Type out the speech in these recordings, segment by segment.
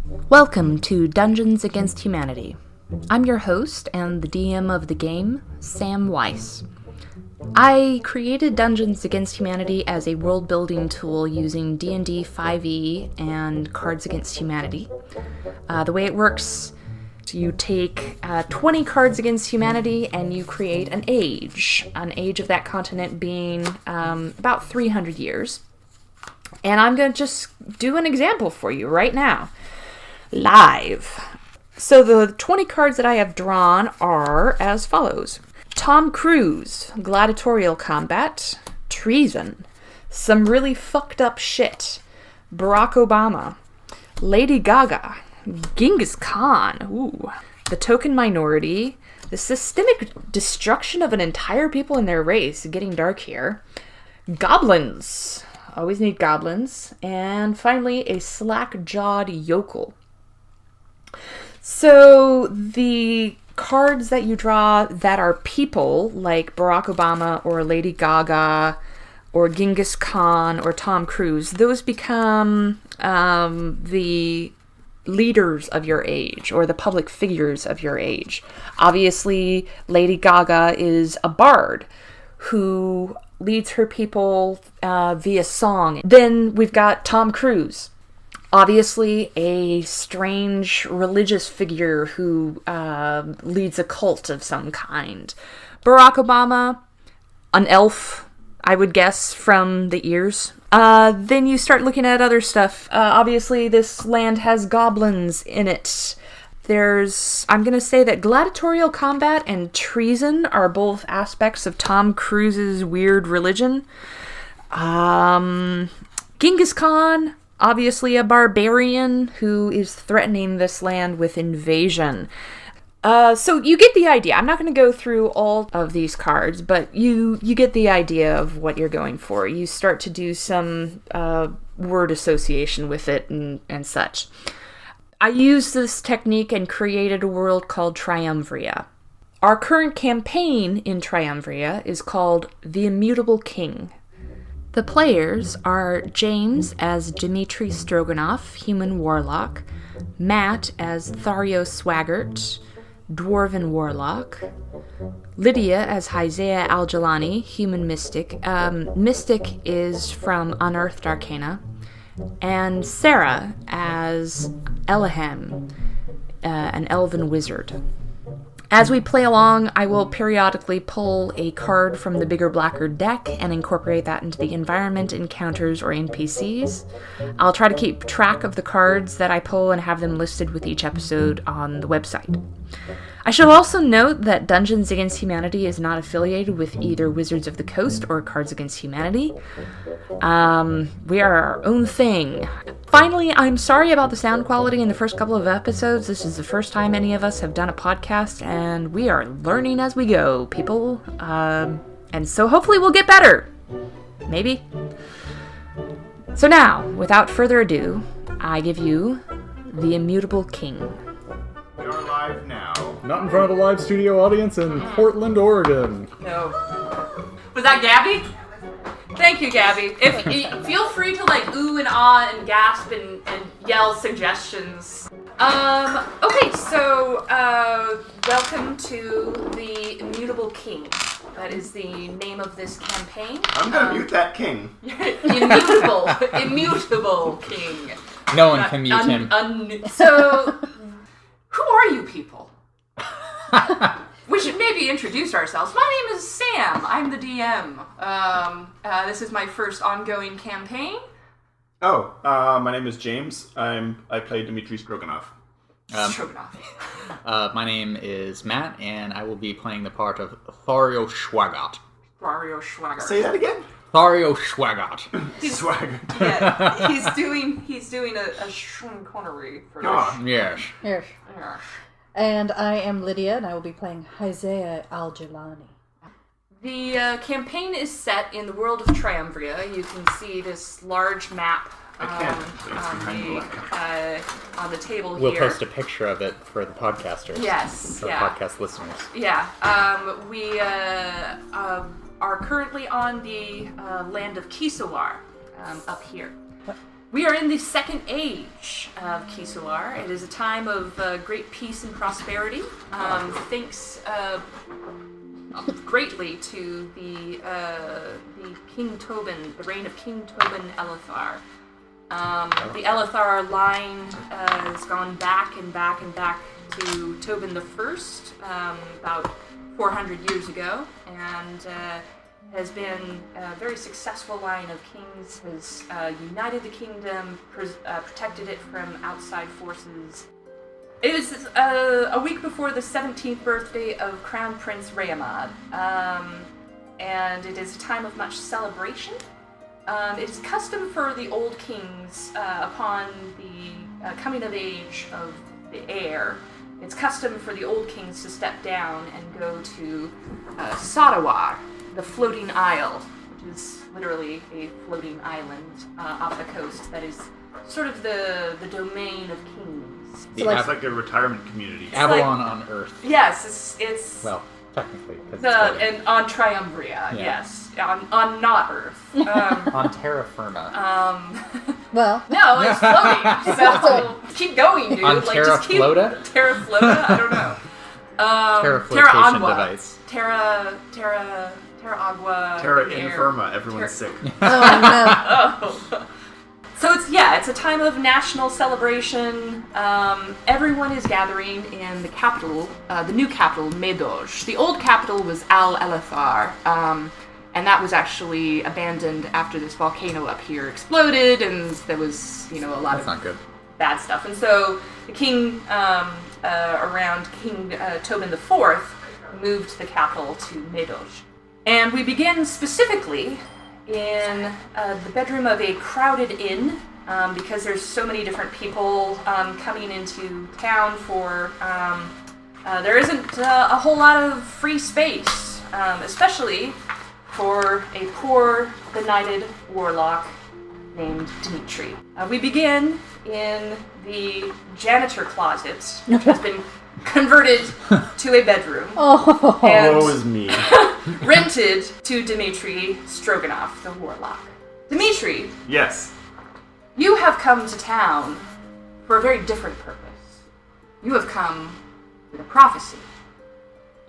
Welcome to Dungeons Against Humanity. I'm your host and the DM of the game, Sam Weiss. I created Dungeons Against Humanity as a world-building tool using D&D 5e and Cards Against Humanity. The way it works, you take 20 Cards Against Humanity and you create an age of that continent being about 300 years. And I'm going to just do an example for you right now. Live. So the 20 cards that I have drawn are as follows. Tom Cruise, gladiatorial combat, treason, some really fucked up shit, Barack Obama, Lady Gaga, Genghis Khan, the token minority, the systemic destruction of an entire people and their race, getting dark here, goblins, always need goblins, and finally a slack-jawed yokel. So the cards that you draw that are people, like Barack Obama or Lady Gaga or Genghis Khan or Tom Cruise, those become the leaders of your age or the public figures of your age. Obviously, Lady Gaga is a bard who leads her people via song. Then we've got Tom Cruise. Obviously, a strange religious figure who leads a cult of some kind. Barack Obama, an elf, I would guess, from the ears. Then you start looking at other stuff. Obviously, this land has goblins in it. I'm going to say that gladiatorial combat and treason are both aspects of Tom Cruise's weird religion. Genghis Khan, obviously a barbarian who is threatening this land with invasion. So you get the idea. I'm not going to go through all of these cards, but you get the idea of what you're going for. You start to do some word association with it and such. I used this technique and created a world called Triumvria. Our current campaign in Triumvria is called The Immutable King. The players are James as Dmitri Stroganoff, human warlock, Matt as Thario Swaggart, dwarven warlock, Lydia as Hysea Algelani, human mystic. Mystic is from Unearthed Arcana, and Sarah as Elaham, an elven wizard. As we play along, I will periodically pull a card from the bigger blacker deck and incorporate that into the environment, encounters, or NPCs. I'll try to keep track of the cards that I pull and have them listed with each episode on the website. I should also note that Dungeons Against Humanity is not affiliated with either Wizards of the Coast or Cards Against Humanity. We are our own thing. Finally, I'm sorry about the sound quality in the first couple of episodes. This is the first time any of us have done a podcast, and we are learning as we go, people. And so hopefully we'll get better. Maybe. So now, without further ado, I give you The Immutable King. We are live now. Not in front of a live studio audience in Portland, Oregon. No. Was that Gabby? Thank you, Gabby. Feel free to ooh and ah and gasp and yell suggestions. Okay, so welcome to The Immutable King. That is the name of this campaign. I'm gonna mute that king. Immutable King. No one can mute him. So, who are you people? We should maybe introduce ourselves. My name is Sam. I'm the DM. This is my first ongoing campaign. Oh, my name is James. I play Dmitri Stroganoff. My name is Matt, and I will be playing the part of Thario Swaggart. Thario Swaggart. Say that again? Thario Swaggart. Swagger. Yeah, he's doing a Sean Connery for this. Yes. Yes. And I am Lydia, and I will be playing Hysea Algelani. The campaign is set in the world of Triumvria. You can see this large map on the table here. We'll post a picture of it for the podcasters. Yes, for podcast listeners. Yeah. We are currently on the land of Quisowar, up here. We are in the second age of Quisowar. It is a time of great peace and prosperity. Thanks greatly to the King Tobin, the reign of King Tobin Elithar. The Elithar line has gone back and back and back to Tobin the First, about 400 years ago, and has been a very successful line of kings, has united the kingdom, protected it from outside forces. It was a week before the 17th birthday of Crown Prince Rayamad, and it is a time of much celebration. It is custom for the old kings, upon the coming of age of the heir, it's custom for the old kings to step down and go to Quisowar, the floating isle, which is literally a floating island off the coast that is sort of the domain of kings. It's like a retirement community. Avalon on Earth. Yes, it's well, technically. And on Triumbria, yes. On not Earth. On terra firma. Well. No, it's floating. So keep going, dude. On Terra Flota? Terra Flota? I don't know. Terra Terra flotation Agua. device. Terra Agua. Terra air. Infirma, everyone's sick. Oh, Oh. So it's a time of national celebration. Everyone is gathering in the capital, the new capital, Medosh. The old capital was Al-Elithar, and that was actually abandoned after this volcano up here exploded, and there was, a lot That's of not good. bad stuff. And so the king, around King Tobin IV, moved the capital to Medosh. And we begin specifically in the bedroom of a crowded inn, because there's so many different people coming into town for... there isn't a whole lot of free space, especially for a poor, benighted warlock named Dmitri. We begin in the janitor closet, which has been converted to a bedroom. Oh. And Woe is me. rented to Dmitri Stroganov, the warlock. Dmitri, Yes. you have come to town for a very different purpose. You have come with a prophecy.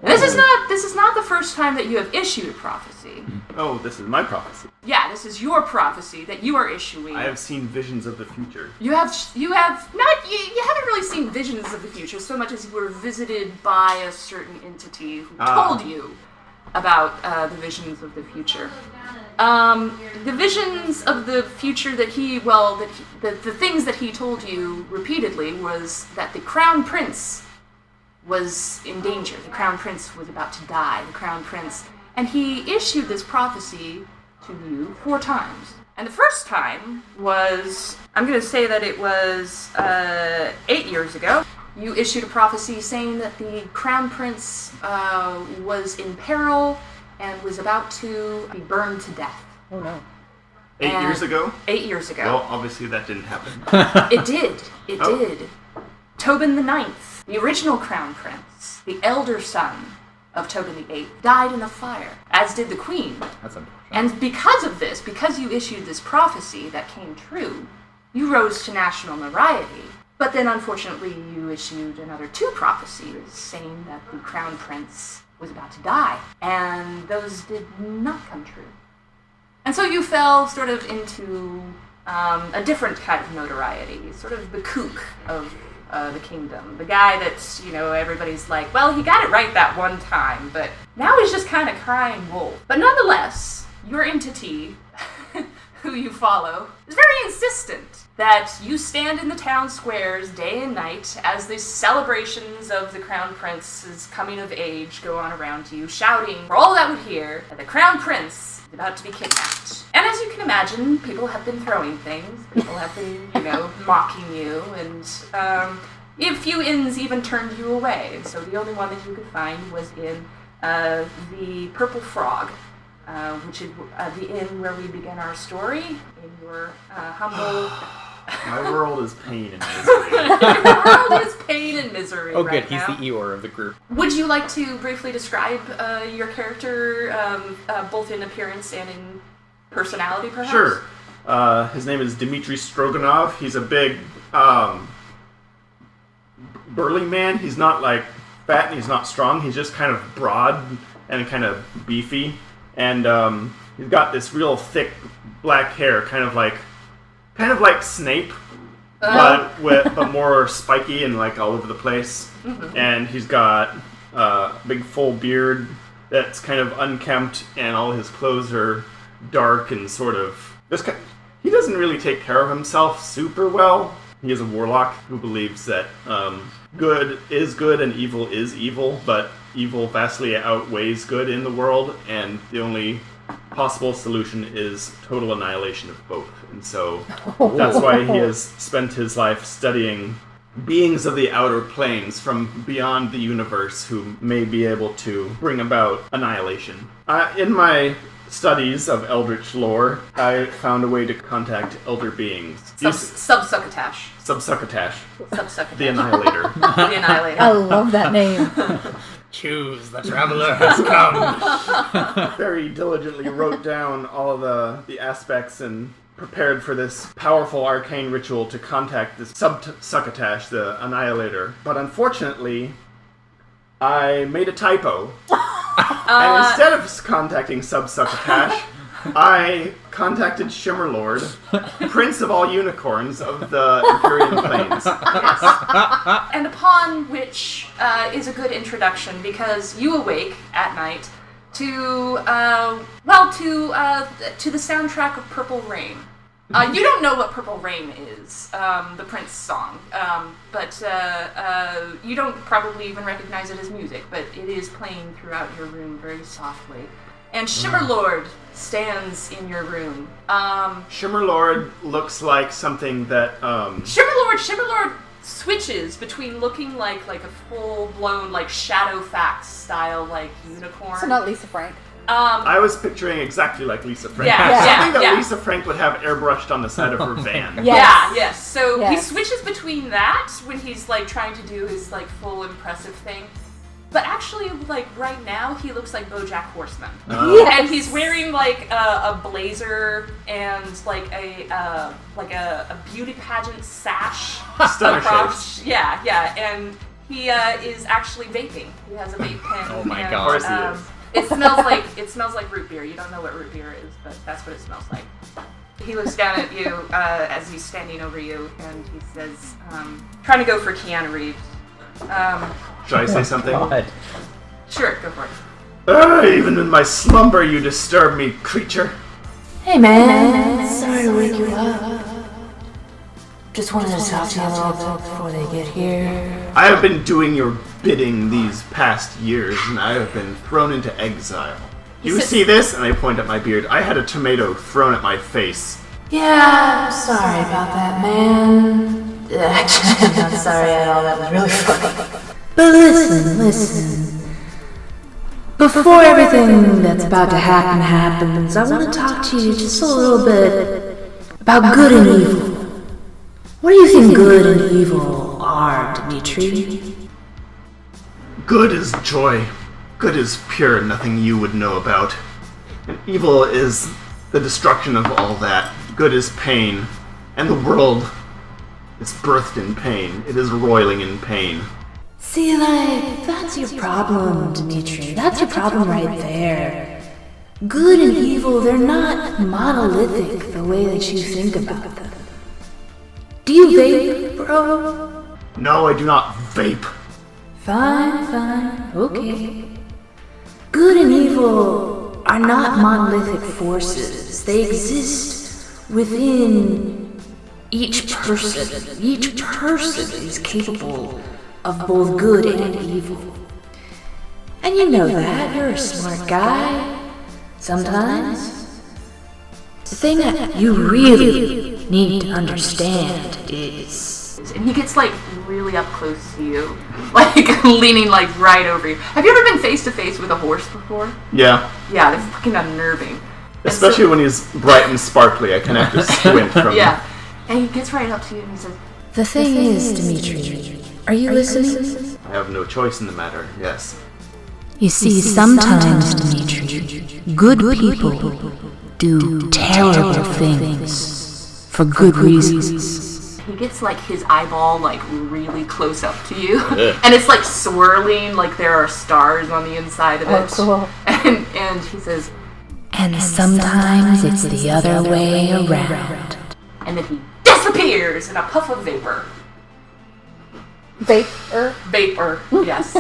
And this is not the first time that you have issued a prophecy. Oh, this is my prophecy. Yeah, this is your prophecy that you are issuing. I have seen visions of the future. You haven't really seen visions of the future so much as you were visited by a certain entity who told you about the visions of the future. The visions of the future the things that he told you repeatedly was that the Crown Prince was in danger. The Crown Prince was about to die. The Crown Prince... And he issued this prophecy to you 4 times. And the first time was... I'm going to say that it was 8 years ago. You issued a prophecy saying that the Crown Prince was in peril and was about to be burned to death. Oh, no. 8 years ago? 8 years ago. Well, obviously that didn't happen. It did. It did. Tobin the Ninth, the original Crown Prince, the elder son of Tobin the Eighth, died in a fire, as did the Queen. That's unfortunate. And because of this, because you issued this prophecy that came true, you rose to national notoriety. But then, unfortunately, you issued another 2 prophecies saying that the Crown Prince was about to die. And those did not come true. And so you fell sort of into a different kind of notoriety, sort of the kook of the kingdom. The guy that, everybody's like, well, he got it right that one time, but now he's just kind of crying wolf. But nonetheless, your entity, who you follow, is very insistent that you stand in the town squares day and night as the celebrations of the Crown Prince's coming of age go on around you, shouting for all that would hear that the Crown Prince is about to be kidnapped. And as you can imagine, people have been throwing things, people have been, mocking you, and a few inns even turned you away. And so the only one that you could find was in the Purple Frog, which is the inn where we begin our story, in your humble... My world is pain and misery. Your world is pain and misery. Oh, right good. He's now. the Eeyore of the group. Would you like to briefly describe your character, both in appearance and in personality, perhaps? Sure. His name is Dmitry Stroganov. He's a big, burly man. He's not like fat and he's not strong. He's just kind of broad and kind of beefy. And he's got this real thick black hair, kind of like Snape, but more spiky and like all over the place. Mm-hmm. And he's got a big full beard that's kind of unkempt, and all his clothes are dark and sort of. He doesn't really take care of himself super well. He is a warlock who believes that good is good and evil is evil, but evil vastly outweighs good in the world, and the only possible solution is total annihilation of both. And so that's why he has spent his life studying beings of the outer planes from beyond the universe who may be able to bring about annihilation. In my studies of eldritch lore, I found a way to contact elder beings. Subsuccotash. Subsuccotash. Subsuccotash. The Annihilator. The Annihilator. I love that name. Choose, the traveler has come. Very diligently wrote down all of the aspects and prepared for this powerful arcane ritual to contact this Subsuccotash, the Annihilator. But unfortunately, I made a typo. And instead of contacting Subsuccotash, I contacted Shimmerlord, Prince of all Unicorns of the Empyrean Plains. Yes. And upon which is a good introduction, because you awake at night to the soundtrack of Purple Rain. You don't know what Purple Rain is, the Prince song, but you don't probably even recognize it as music, but it is playing throughout your room very softly. And Shimmerlord stands in your room. Shimmerlord looks like something that... Shimmerlord switches between looking like a full-blown, like, Shadowfax style, like, unicorn. So not Lisa Frank. I was picturing exactly like Lisa Frank. Yeah, Something that Lisa Frank would have airbrushed on the side of her van. Yes. So Yes. he switches between that when he's, like, trying to do his, like, full impressive thing. But actually, like, right now, he looks like BoJack Horseman. Yes. And he's wearing, like, a blazer and, like, a beauty pageant sash. Stunner across. shapes. Yeah. And he is actually vaping. He has a vape pen. Oh my and, God. Of course he is. It smells like root beer. You don't know what root beer is, but that's what it smells like. He looks down at you as he's standing over you, and he says, trying to go for Keanu Reeves. Should I say something? God. Sure, go for it. Even in my slumber you disturb me, creature. Hey man, sorry to wake you up. Just wanted to talk to you a little bit before they get here. I have been doing your bidding these past years, and I have been thrown into exile. You see this? And I point at my beard. I had a tomato thrown at my face. Yeah, I'm sorry about that, man. Actually, I'm not sorry at all. That was really funny. But listen. Before everything that's about to happen happens, I want to talk to you just a little bit about good and evil. What do you think good and evil are, Dmitri? Good is joy. Good is pure, nothing you would know about. And evil is the destruction of all that. Good is pain. And the world is birthed in pain. It is roiling in pain. See, like, that's your problem, Dmitri. That's your problem right there. Good and evil, they're not monolithic the way that you think about them. Do you vape, bro? No, I do not vape. Fine, okay. Good and evil are not monolithic forces. They exist within each person. Each person is capable of both good and evil. And you know that. You're a smart guy. Sometimes. The thing that you really need to understand is... And he gets, like, really up close to you. Like, leaning, like, right over you. Have you ever been face-to-face with a horse before? Yeah. Yeah, they're fucking unnerving. Especially when he's bright and sparkly. I can have to squint from Yeah. And he gets right up to you and he says, The thing is, Dmitri, are you listening? I have no choice in the matter, yes. You see, sometimes, Dmitri, good people do terrible things for good reasons. He gets like his eyeball like really close up to you, and it's like swirling, like there are stars on the inside of it. Oh, cool. And he says, And sometimes it's the other way around. and then he disappears in a puff of vapor. Vapor, yes.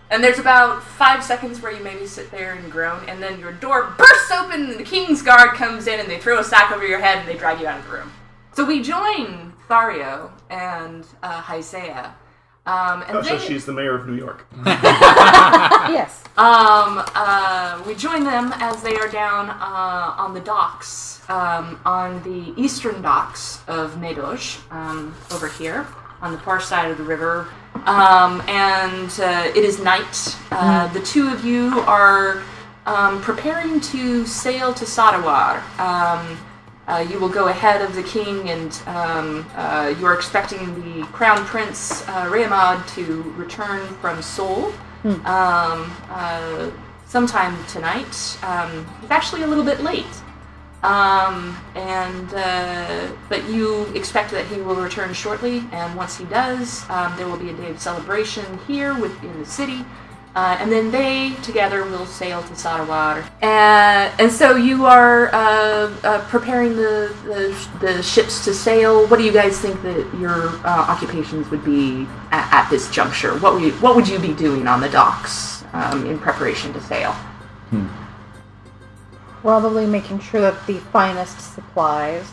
And there's about 5 seconds where you maybe sit there and groan, and then your door bursts open, and the King's Guard comes in, and they throw a sack over your head, and they drag you out of the room. So we join Thario and Hysea. So she's the mayor of New York. Yes. We join them as they are down on the docks, on the eastern docks of Medoj, over here, on the far side of the river. And it is night. The two of you are preparing to sail to Sadawar. You will go ahead of the king, and you're expecting the Crown Prince Rehmad to return from Seoul sometime tonight. He's actually a little bit late. But you expect that he will return shortly, and once he does, there will be a day of celebration here within the city, and then they together will sail to Sarawar. And so you are preparing the ships to sail. What do you guys think that your occupations would be at this juncture? What would you be doing on the docks in preparation to sail? Probably making sure that the finest supplies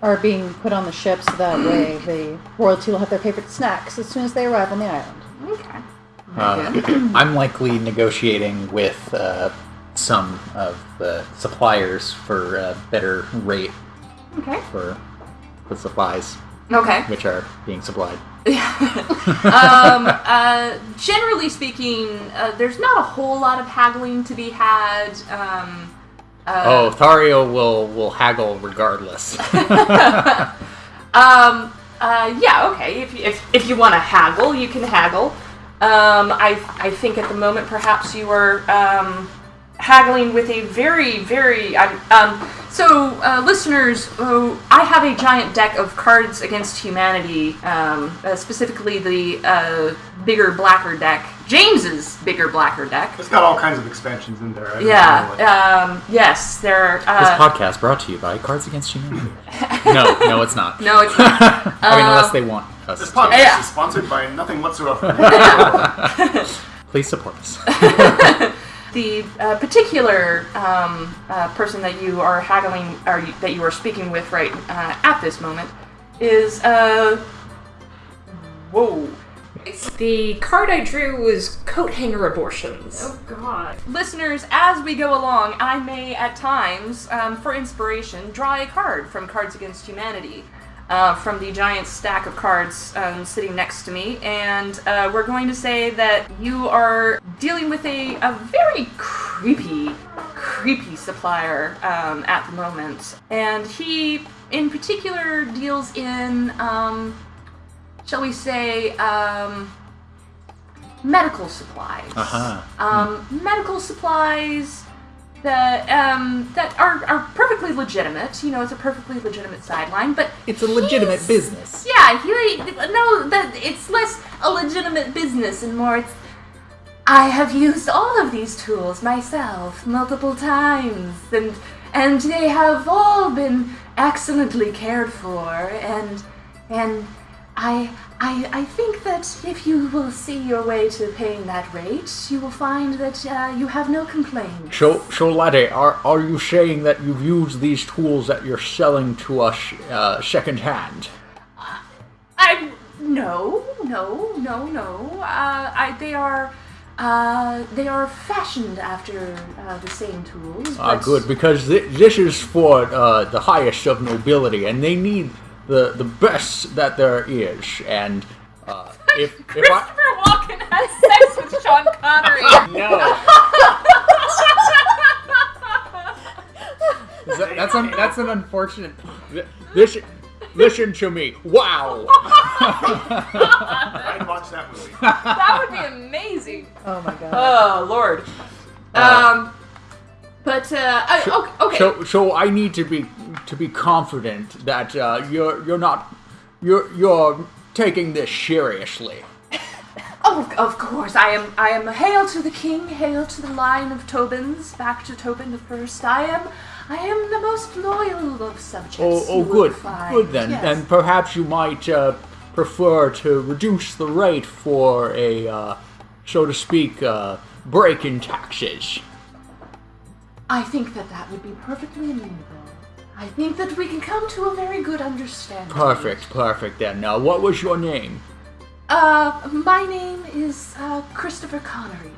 are being put on the ship, so that way the royalty will have their favorite snacks as soon as they arrive on the island. Okay. I'm likely negotiating with some of the suppliers for a better rate Okay. for the supplies Okay. which are being supplied. Generally speaking, there's not a whole lot of haggling to be had. Thario will haggle regardless. Yeah, okay. If you want to haggle, you can haggle. I think at the moment perhaps you are haggling with a very, very... listeners, I have a giant deck of Cards Against Humanity, specifically the bigger, blacker deck. James's bigger, blacker deck. It's got all kinds of expansions in there. Yes, there are... This podcast brought to you by Cards Against Humanity. No, it's not. No, it's not. I mean, unless they want us This to. podcast is sponsored by nothing whatsoever. Please support us. The particular person that you are haggling, or that you are speaking with right at this moment, is whoa. The card I drew was coat hanger abortions. Oh God! Listeners, as we go along, I may at times, for inspiration, draw a card from Cards Against Humanity. From the giant stack of cards sitting next to me, and we're going to say that you are dealing with a very creepy supplier at the moment. And he, in particular, deals in, shall we say, medical supplies. Medical supplies that are perfectly legitimate. You know, it's a perfectly legitimate sideline, but It's a legitimate business. yeah, it's less a legitimate business and more it's, I have used all of these tools myself multiple times, and they have all been excellently cared for, and I think that if you will see your way to paying that rate, you will find that you have no complaints. So laddie, are you saying that you've used these tools that you're selling to us second hand? No. They are fashioned after the same tools. Good, because this is for the highest of nobility, and they need the best that there is. And if Christopher Walken has sex with Sean Connery. No. That's an unfortunate. Listen to me. Wow. I'd watch that movie. That would be amazing. Oh my god. Oh Lord. But okay. So I need to be confident that you're taking this seriously. Oh, of course. I am. Hail to the king. Hail to the line of Tobins. Back to Tobin the First. I am the most loyal of subjects. Good then. Yes. And perhaps you might prefer to reduce the rate for a, so to speak, break in taxes. I think that would be perfectly amenable. I think that we can come to a very good understanding. Perfect then. Now, what was your name? My name is, Christopher Connery.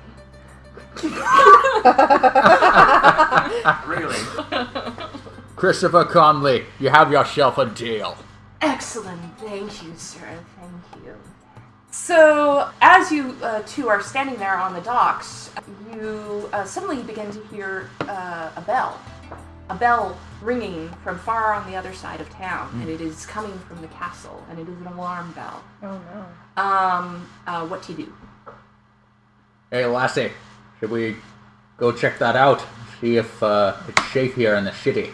Really? Christopher Conley, you have yourself a deal. Excellent. Thank you, sir. Thank you. So, as you two are standing there on the docks, you suddenly begin to hear a bell ringing from far on the other side of town, and it is coming from the castle, and it is an alarm bell. Oh no. What do you do? Hey, lassie, should we go check that out? See if it's safe here in the city.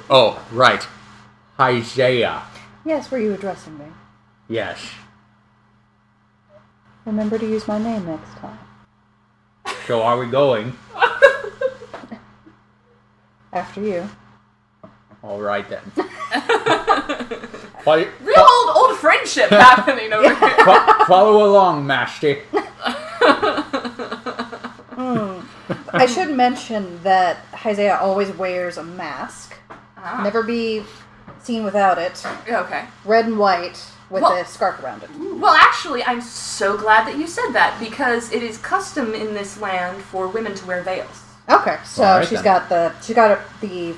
Oh, right. Isaiah. Yes, were you addressing me? Yes. Remember to use my name next time. So are we going? After you. All right then. Real old friendship happening over here. Follow along, Masty. I should mention that Isaiah always wears a mask. Never be seen without it. Okay. Red and white with Well- a scarf around it. Well, actually, I'm so glad that you said that, because it is custom in this land for women to wear veils. Okay, so All right, she's then. got the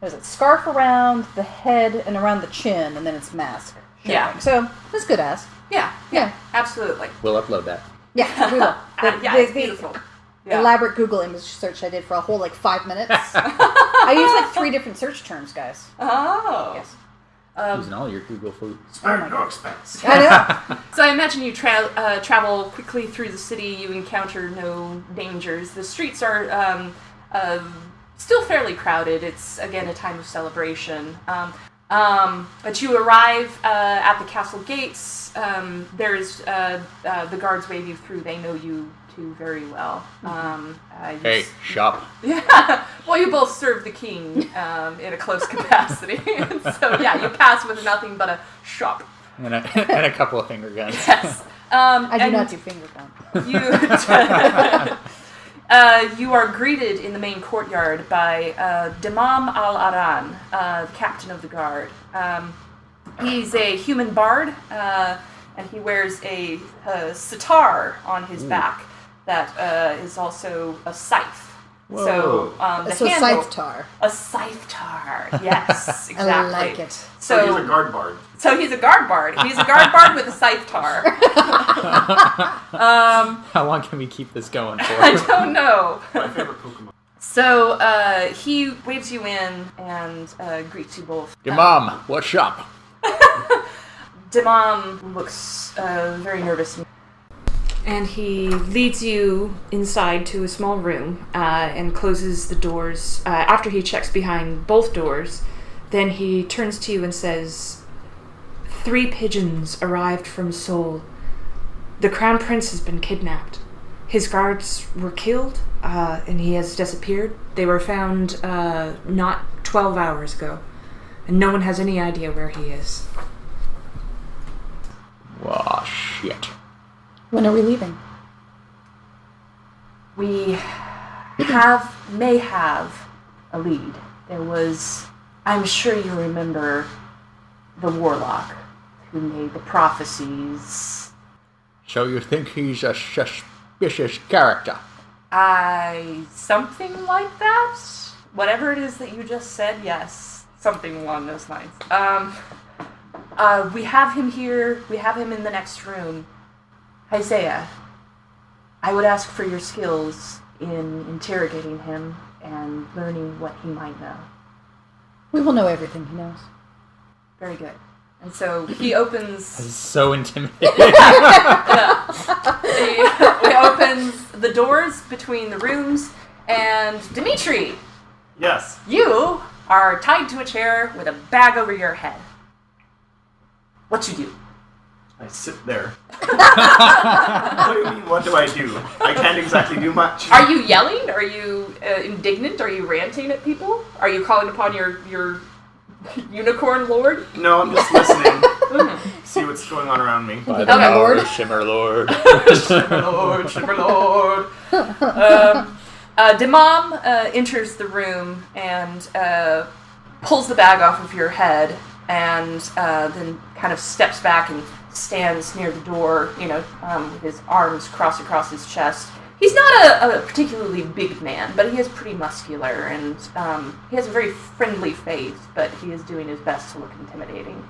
what is it? Scarf around the head and around the chin, and then it's mask. showing. Yeah. So that's good ass. Yeah, absolutely. We'll upload that. Yeah, we will. Yeah, it's beautiful. Yeah. Elaborate Google image search I did for a whole 5 minutes. I used 3 different search terms, guys. Oh. Yes. Using all your Google food. Spare no expense. I know. So I imagine you travel quickly through the city. You encounter no dangers. The streets are still fairly crowded. It's, again, a time of celebration. But you arrive at the castle gates. There's the guards wave you through. They know you two very well. Hey, shop. Yeah. Well, you both serve the king in a close capacity. So, yeah, you pass with nothing but a shop. And a couple of finger guns. Yes. I do not do finger gun. You are greeted in the main courtyard by Demam al-Aran, the captain of the guard. He's a human bard, and he wears a sitar on his back that is also a scythe. Whoa. So the So handle, scythe tar. a scythe tar. Yes, exactly. I like it. So he's a guard bard. So he's a guard bard. He's a guard bard with a scythe tar. How long can we keep this going for? I don't know. My favorite Pokemon. So he waves you in and greets you both. Mom, what's up? Demam looks very nervous. And he leads you inside to a small room and closes the doors. After he checks behind both doors, then he turns to you and says, 3 pigeons arrived from Seoul. The Crown Prince has been kidnapped. His guards were killed, and he has disappeared. They were found not 12 hours ago, and no one has any idea where he is. Oh, shit. When are we leaving? We may have a lead. There was, I'm sure you remember, the warlock who made the prophecies. So you think he's a suspicious character? Something like that? Whatever it is that you just said, yes. Something along those lines. We have him here. We have him in the next room. Isaiah, I would ask for your skills in interrogating him and learning what he might know. We will know everything he knows. Very good. And so he opens... This is so intimidating. he opens the doors between the rooms, and Dimitri, Yes. you are tied to a chair with a bag over your head. What you do? I sit there. What do you mean, what do I do? I can't exactly do much. Are you yelling? Are you indignant? Are you ranting at people? Are you calling upon your unicorn lord? No, I'm just listening. See what's going on around me. By the Okay. power Lord. of Shimmer Lord. Shimmer Lord. Demam enters the room and pulls the bag off of your head and then kind of steps back and stands near the door, with his arms crossed across his chest. He's not a particularly big man, but he is pretty muscular, and he has a very friendly face, but he is doing his best to look intimidating.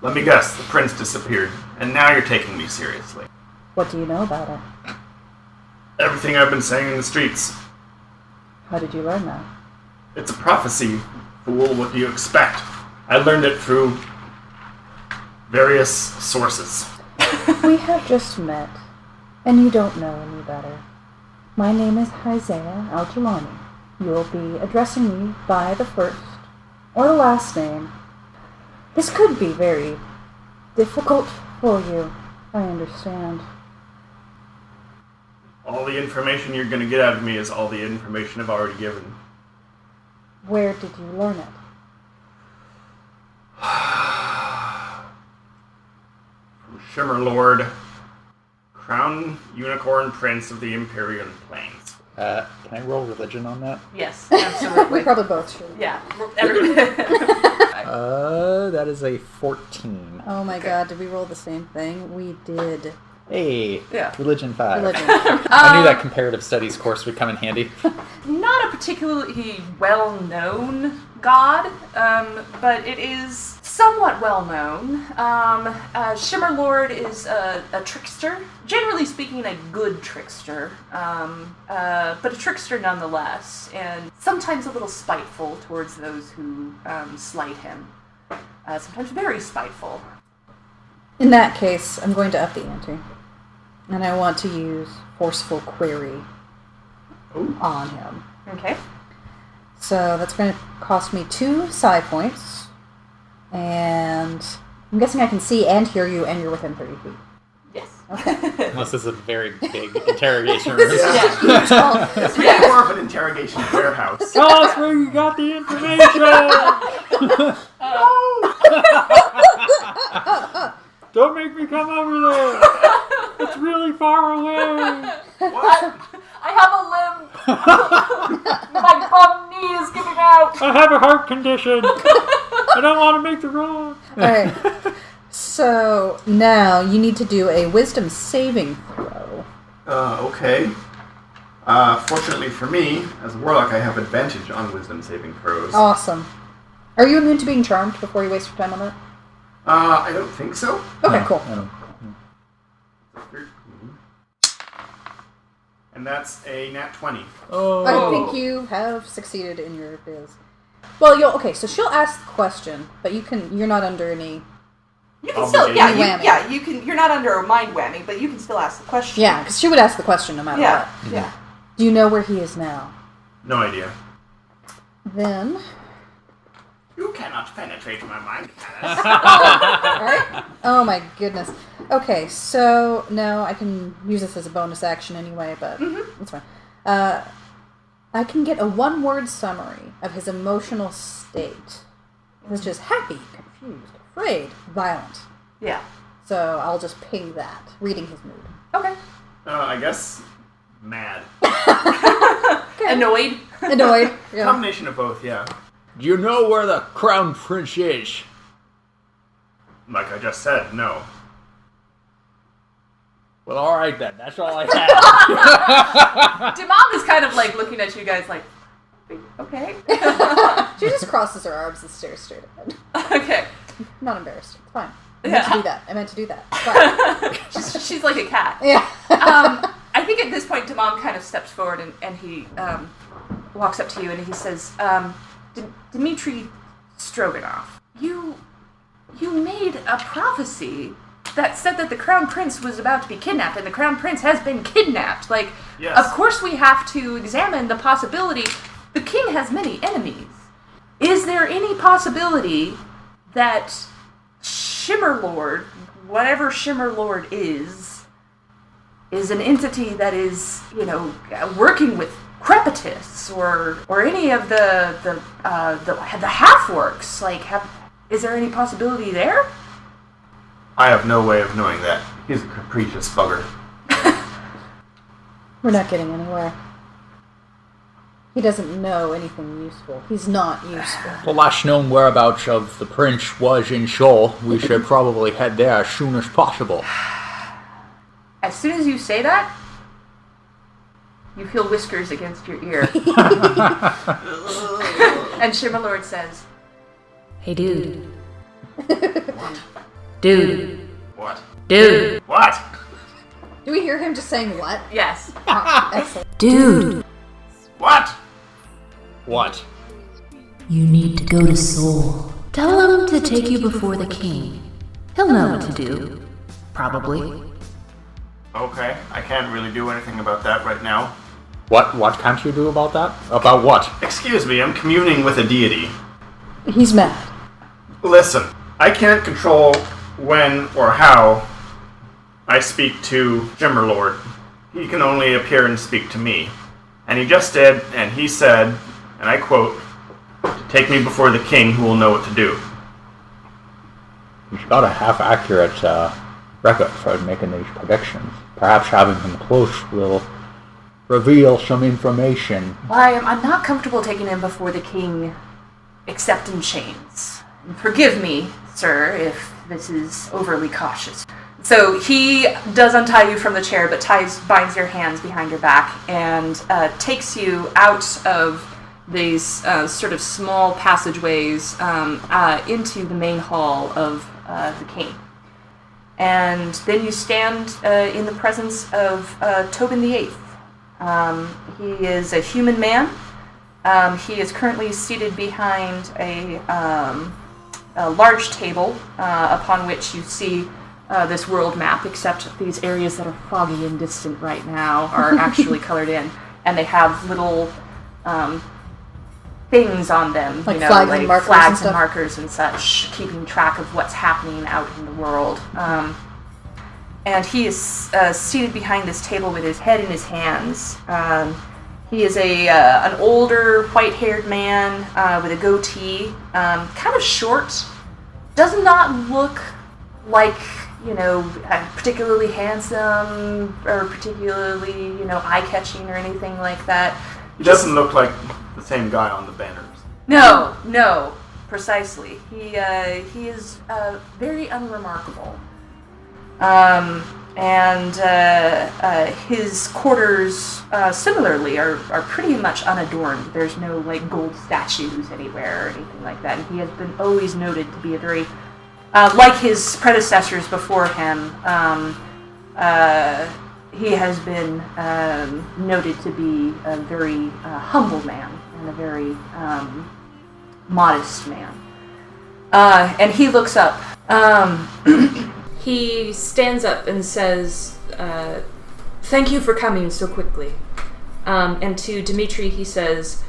Let me guess, the prince disappeared, and now you're taking me seriously. What do you know about it? Everything I've been saying in the streets. How did you learn that? It's a prophecy, fool. What do you expect? I learned it through various sources. We have just met, and you don't know any better. My name is Isaiah Al-Jilani. You'll be addressing me by the first or the last name. This could be very difficult for you, I understand. All the information you're going to get out of me is all the information I've already given. Where did you learn it? From Shimmer Lord, Crown Unicorn Prince of the Imperial Plains. Can I roll religion on that? Yes, We absolutely. probably both should. Yeah. That is a 14. Oh my god, did we roll the same thing? We did. Hey, Yeah. religion 5. Religion. I knew that comparative studies course would come in handy. Not a particularly well-known god, but it is somewhat well-known. Shimmer Lord is a trickster. Generally speaking, a good trickster, but a trickster nonetheless, and sometimes a little spiteful towards those who slight him. Sometimes very spiteful. In that case, I'm going to up the ante. And I want to use Forceful Query on him. Okay. So that's going to cost me 2 psi points. And I'm guessing I can see and hear you, and you're within 30 feet. Yes. Unless this is a very big interrogation room. It's really more of an interrogation warehouse. Tell us where you got the information! Don't make me come over there! It's really far away! What? I have a limb. My bum knee is giving out. I have a heart condition! I don't want to make the wrong! Alright. So now you need to do a wisdom saving throw. Okay. Fortunately for me, as a warlock, I have advantage on wisdom saving throws. Awesome. Are you immune to being charmed before you waste your time on that? I don't think so. Okay, cool. I don't. 13. And that's a nat 20. Oh. I think you have succeeded in your biz. Well, so she'll ask the question, but you're not under any... You can still, Whammy. you can. You're not under a mind whammy, but you can still ask the question. Yeah, because she would ask the question no matter what. Yeah. Do you know where he is now? No idea. Then... You cannot penetrate my mind, Alice. Alright. Oh my goodness. Okay, so now I can use this as a bonus action anyway, but it's fine. I can get a one-word summary of his emotional state, which is happy, confused, afraid, violent. Yeah. So I'll just ping that, reading his mood. Okay. I guess mad. Annoyed. Annoyed. Yeah. Combination of both, yeah. Do you know where the Crown Prince is? Like I just said, no. Well, alright then. That's all I have. Demam is kind of like looking at you guys like, okay. She just crosses her arms and stares straight ahead. Okay. I'm not embarrassed. It's fine. I meant to do that. It's fine. She's like a cat. Yeah. I think at this point, Demam kind of steps forward and he walks up to you and he says, Dmitri Stroganoff, you You made a prophecy that said that the Crown Prince was about to be kidnapped, and the Crown Prince has been kidnapped. Like, Yes. Of course we have to examine the possibility. The king has many enemies. Is there any possibility that Shimmerlord, whatever Shimmerlord is an entity that is, working with Crepitists or any of the half-orcs? Is there any possibility there? I have no way of knowing that. He's a capricious bugger. We're not getting anywhere. He doesn't know anything useful. He's not useful. The last known whereabouts of the prince was in Seoul. We should probably head there as soon as possible. As soon as you say that, you feel whiskers against your ear. And Shimmerlord says, Hey, dude. Dude. What? Dude. What? Do we hear him just saying what? yes. Excellent. Dude. What? What? You need to go to Seoul. Tell him to take you before the king. He'll know what to do. Probably. Okay, I can't really do anything about that right now. What can't you do about that? About what? Excuse me, I'm communing with a deity. He's mad. Listen, I can't control when or how I speak to Shimmerlord. He can only appear and speak to me. And he just did, and he said, and I quote, to take me before the king who will know what to do. He's got a half-accurate record for making these predictions. Perhaps having him close will reveal some information. I'm not comfortable taking him before the king, except in chains. And forgive me, sir, if this is overly cautious. So he does untie you from the chair, but binds your hands behind your back and takes you out of these sort of small passageways into the main hall of the king. And then you stand in the presence of Tobin the Eighth. He is a human man. He is currently seated behind a large table upon which you see this world map, except these areas that are foggy and distant right now are actually colored in, and they have little things on them, Like flags and markers flags and stuff? markers and such, keeping track of what's happening out in the world. And he is seated behind this table with his head in his hands. He is an older, white-haired man with a goatee, kind of short. Does not look like, particularly handsome or particularly, eye-catching or anything like that. He doesn't look like the same guy on the banners. No, precisely. He is very unremarkable. And his quarters, similarly, are pretty much unadorned. There's no, gold statues anywhere or anything like that. And he has been always noted to be a very, like his predecessors before him, he has been noted to be a very humble man and a very modest man. And he looks up. He stands up and says, "Thank you for coming so quickly." And to Dimitri he says,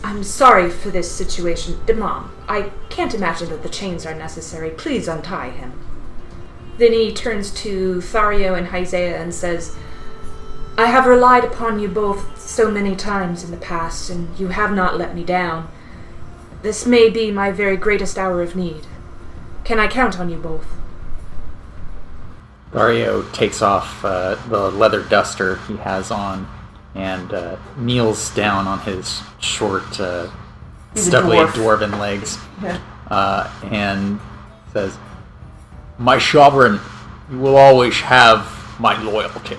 "I'm sorry for this situation. Demam, I can't imagine that the chains are necessary. Please untie him." Then he turns to Thario and Hysea and says, "I have relied upon you both so many times in the past, and you have not let me down. This may be my very greatest hour of need. Can I count on you both?" Dario takes off the leather duster he has on and kneels down on his short, stubbly dwarven legs and says, "My sovereign, you will always have my loyalty."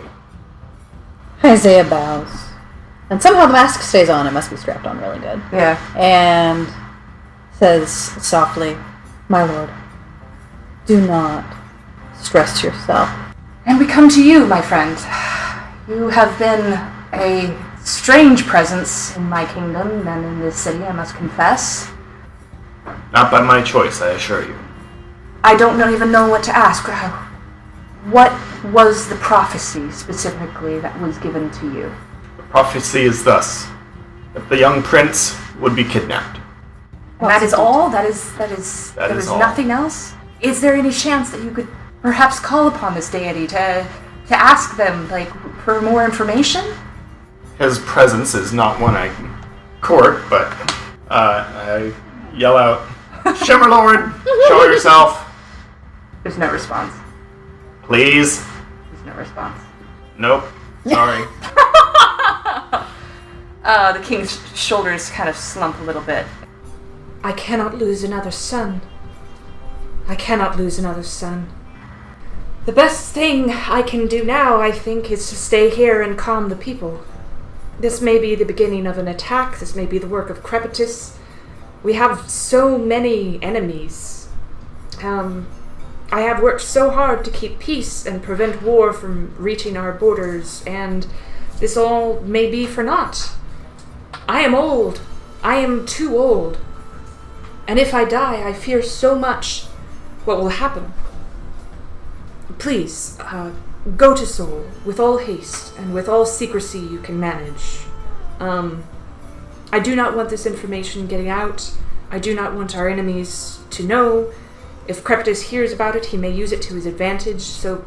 Isaiah bows. And somehow the mask stays on. It must be strapped on really good. Yeah. And says softly, "My lord, do not stress yourself." And we come to you, my friend. You have been a strange presence in my kingdom and in this city, I must confess. Not by my choice, I assure you. I don't even know what to ask. What was the prophecy specifically that was given to you? The prophecy is thus: that the young prince would be kidnapped. And that is all? There That is is all. nothing else? Is there any chance that you could perhaps call upon this deity to ask them, like, for more information? His presence is not one I court, but I yell out, Shimmerlord, show yourself, There's no response. please. There's no response. Nope, sorry. The king's shoulders kind of slump a little bit. I cannot lose another son. I cannot lose another son. The best thing I can do now, I think, is to stay here and calm the people. This may be the beginning of an attack. This may be the work of Crepitus. We have so many enemies. I have worked so hard to keep peace and prevent war from reaching our borders, and this all may be for naught. I am old. I am too old. And if I die, I fear so much what will happen. Please, go to Seoul with all haste and with all secrecy you can manage. I do not want this information getting out. I do not want our enemies to know. If Crepitus hears about it, he may use it to his advantage. So,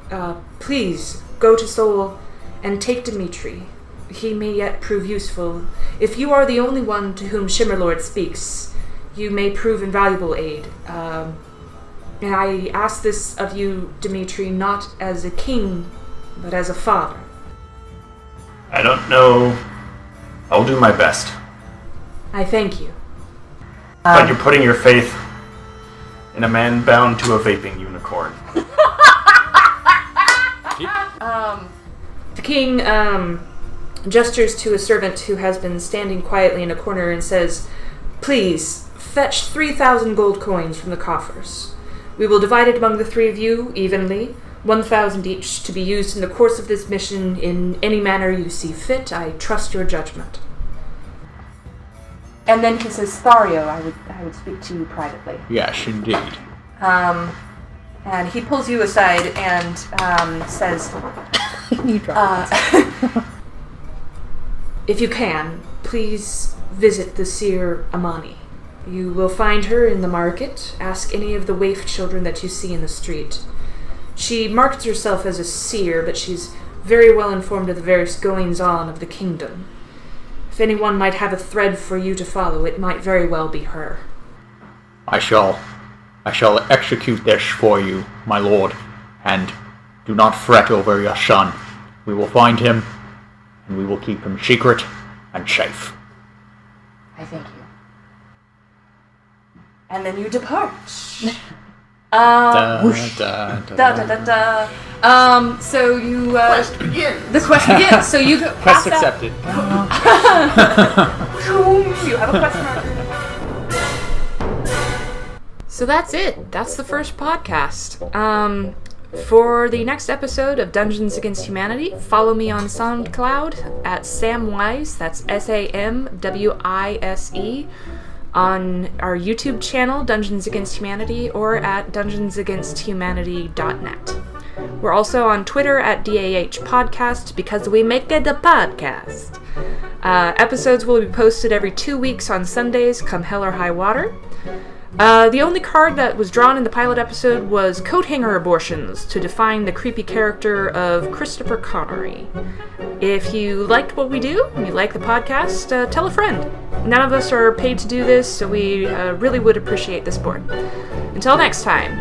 please, go to Seoul and take Dimitri. He may yet prove useful. If you are the only one to whom Shimmerlord speaks, you may prove invaluable aid. And I ask this of you, Dimitri, not as a king, but as a father. I don't know. I'll do my best. I thank you. But you're putting your faith in a man bound to a vaping unicorn. The king gestures to a servant who has been standing quietly in a corner and says, "Please, fetch 3,000 gold coins from the coffers. We will divide it among the three of you evenly, 1,000 each, to be used in the course of this mission in any manner you see fit. I trust your judgment." And then he says, "Thario, I would speak to you privately." Yes, indeed. And he pulls you aside and says, "You drop it." If you can, please visit the seer Amani. You will find her in the market. Ask any of the waif children that you see in the street. She markets herself as a seer, but she's very well informed of the various goings-on of the kingdom. If anyone might have a thread for you to follow, it might very well be her. I shall execute this for you, my lord, and do not fret over your son. We will find him, and we will keep him secret and safe. I thank you. And then you depart. Da, So you, Quest begins! the quest begins. So you go Quest past that. accepted. You have a quest marker. So that's it. That's the first podcast. For the next episode of Dungeons Against Humanity, follow me on SoundCloud at Samwise, that's SAMWISE, on our YouTube channel, Dungeons Against Humanity, or at dungeonsagainsthumanity.net. We're also on Twitter at DAH Podcast, because we make it a podcast. Episodes will be posted every 2 weeks on Sundays, come hell or high water. The only card that was drawn in the pilot episode was coat hanger abortions to define the creepy character of Christopher Connery. If you liked what we do, and you like the podcast, tell a friend. None of us are paid to do this, so we really would appreciate the support. Until next time,